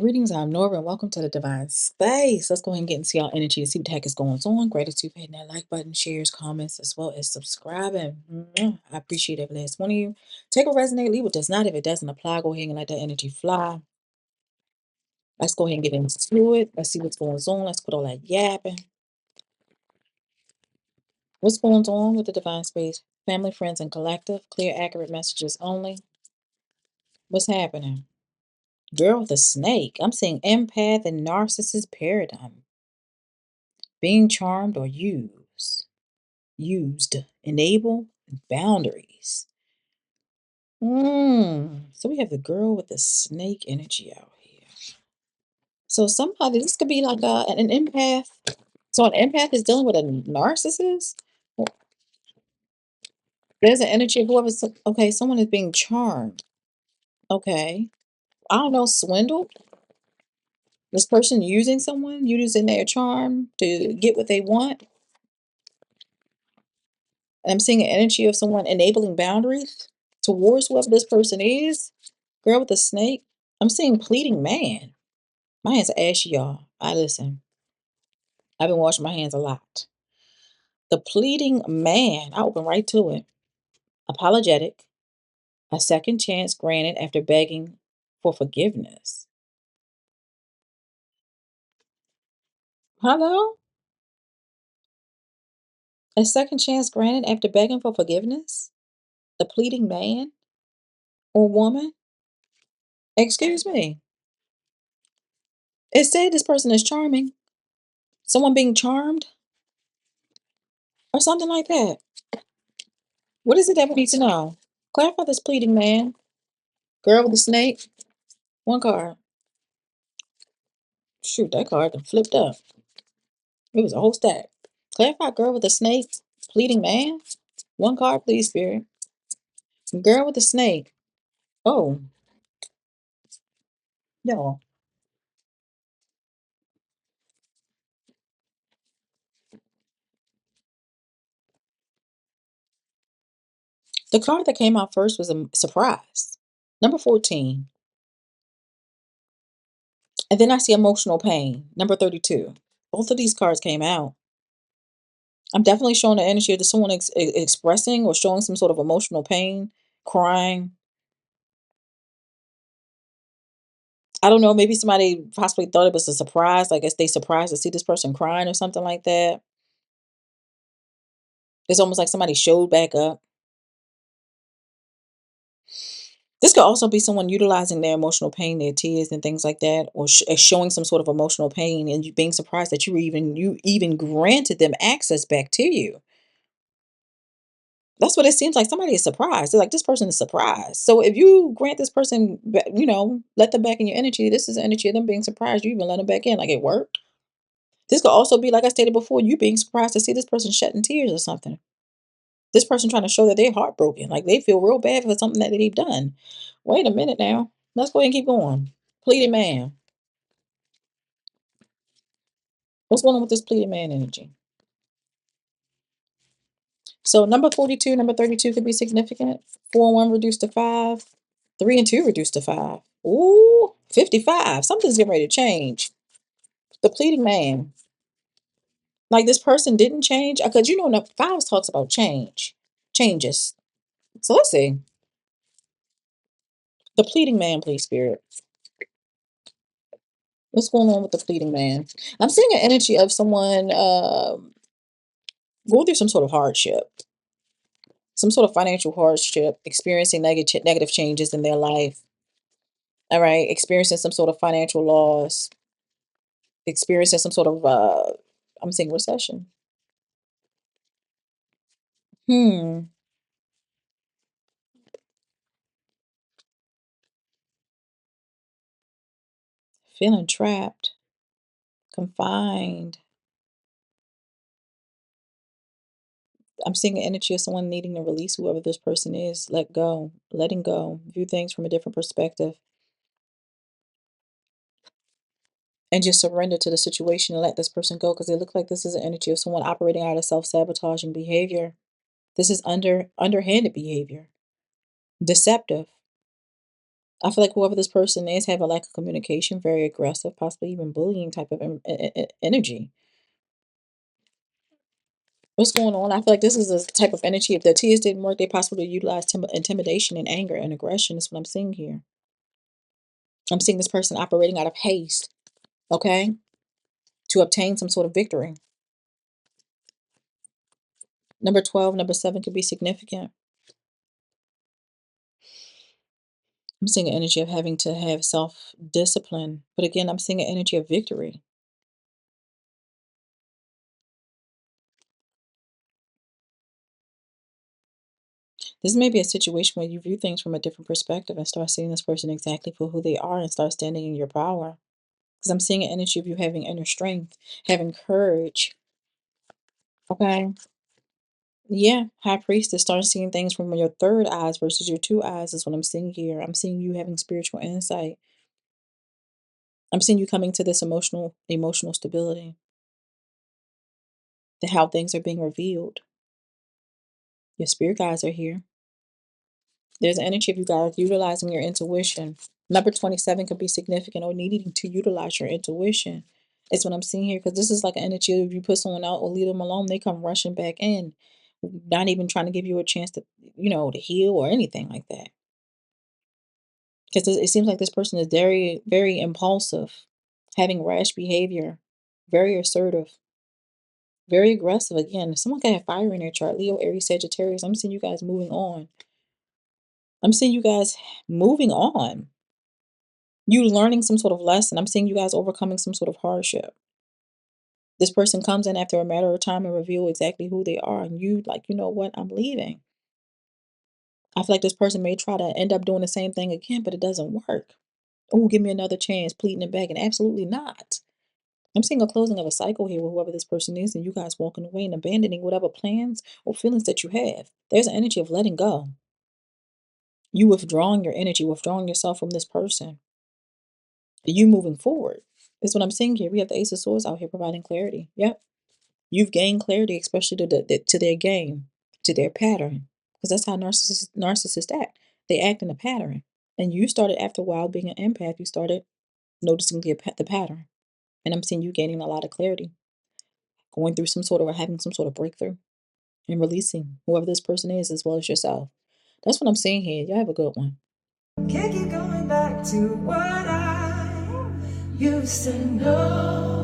Greetings, I'm Nora, and welcome to the Divine Space. Let's go ahead and get into y'all energy and see what the heck is going on. Gratitude for hitting that like button, shares, comments, as well as subscribing. I appreciate every last one of you. Take a resonate, leave what does not. If it doesn't apply, go ahead and let that energy fly. Let's go ahead and get into it. Let's see what's going on. Let's put all that yapping. What's going on with the Divine Space? Family, friends, and collective. Clear, accurate messages only. What's happening? Girl with a snake. I'm seeing empath and narcissist paradigm. Being charmed or used, enable boundaries. So we have the girl with the snake energy out here. So somebody, this could be like an empath. So an empath is dealing with a narcissist. Well, there's an energy of whoever's okay. Someone is being charmed. Okay, I don't know, swindled. This person using someone, using their charm to get what they want. And I'm seeing an energy of someone enabling boundaries towards whoever this person is. Girl with the snake. I'm seeing pleading man. My hands are ashy, y'all. I listen. I've been washing my hands a lot. The pleading man. I open right to it. Apologetic. A second chance granted after begging for forgiveness. Hello? A second chance granted after begging for forgiveness? The pleading man or woman? Excuse me. It said this person is charming. Someone being charmed or something like that. What is it that we need to know? Clarify this pleading man. Girl with the snake. One card. Shoot, that card done flipped up. It was a whole stack. Clarify girl with the snake. Pleading man. One card, please, spirit. Girl with the snake. Oh, y'all. The card that came out first was a surprise. Number 14. And then I see emotional pain. Number 32. Both of these cards came out. I'm definitely showing the energy of someone expressing or showing some sort of emotional pain, crying. I don't know, maybe somebody possibly thought it was a surprise. I guess they surprised to see this person crying or something like that. It's almost like somebody showed back up. This could also be someone utilizing their emotional pain, their tears and things like that, or showing some sort of emotional pain, and you being surprised that you even granted them access back to you. That's what it seems like. Somebody is surprised. They're like, this person is surprised. So if you grant this person, let them back in your energy. This is the energy of them being surprised. You even let them back in, like it worked. This could also be, like I stated before, you being surprised to see this person shedding tears or something. This person trying to show that they're heartbroken, like they feel real bad for something that they've done. Wait a minute now. Let's go ahead and keep going. Pleading man. What's going on with this pleading man energy? So number 42, number 32 could be significant. 4 and 1 reduced to 5. 3 and 2 reduced to 5. Ooh, 55. Something's getting ready to change. The pleading man. Like this person didn't change. Because fives talks about change. Changes. So let's see. The pleading man, please, spirit. What's going on with the pleading man? I'm seeing an energy of someone going through some sort of hardship, some sort of financial hardship, experiencing negative changes in their life. All right, experiencing some sort of financial loss, experiencing some sort of I'm seeing recession. Hmm, feeling trapped, confined. I'm seeing an energy of someone needing to release whoever this person is, let go, letting go, view things from a different perspective, and just surrender to the situation and let this person go because it looks like this is an energy of someone operating out of self-sabotaging behavior. This is underhanded behavior, deceptive. I feel like whoever this person is have a lack of communication, very aggressive, possibly even bullying type of energy. What's going on? I feel like this is a type of energy. If the tears didn't work, they possibly utilize intimidation and anger and aggression. Is what I'm seeing here. I'm seeing this person operating out of haste, okay, to obtain some sort of victory. Number 12, number 7 could be significant. I'm seeing an energy of having to have self-discipline. But again, I'm seeing an energy of victory. This may be a situation where you view things from a different perspective and start seeing this person exactly for who they are and start standing in your power. Because I'm seeing an energy of you having inner strength, having courage. Okay. Yeah. High priestess starts seeing things from your third eyes versus your two eyes is what I'm seeing here. I'm seeing you having spiritual insight. I'm seeing you coming to this emotional stability. The how things are being revealed. Your spirit guides are here. There's an energy of you guys utilizing your intuition. Number 27 could be significant or needing to utilize your intuition. It's what I'm seeing here because this is like an energy if you put someone out or leave them alone, they come rushing back in, not even trying to give you a chance to, to heal or anything like that. Because it seems like this person is very, very impulsive, having rash behavior, very assertive, very aggressive. Again, someone can have fire in their chart, Leo, Aries, Sagittarius. I'm seeing you guys moving on. I'm seeing you guys moving on. You learning some sort of lesson. I'm seeing you guys overcoming some sort of hardship. This person comes in after a matter of time and reveal exactly who they are. And you like, you know what? I'm leaving. I feel like this person may try to end up doing the same thing again, but it doesn't work. Oh, give me another chance, pleading and begging. Absolutely not. I'm seeing a closing of a cycle here with whoever this person is, and you guys walking away and abandoning whatever plans or feelings that you have. There's an energy of letting go. You withdrawing your energy, withdrawing yourself from this person. You moving forward. Is what I'm seeing here. We have the Ace of Swords out here providing clarity. Yep. You've gained clarity, especially to their game, to their pattern. Because that's how narcissists act. They act in a pattern. And you started after a while being an empath, you started noticing the pattern. And I'm seeing you gaining a lot of clarity, going through some sort of or having some sort of breakthrough and releasing whoever this person is as well as yourself. That's what I'm seeing here. Y'all have a good one. Can't keep going back to what I used to know.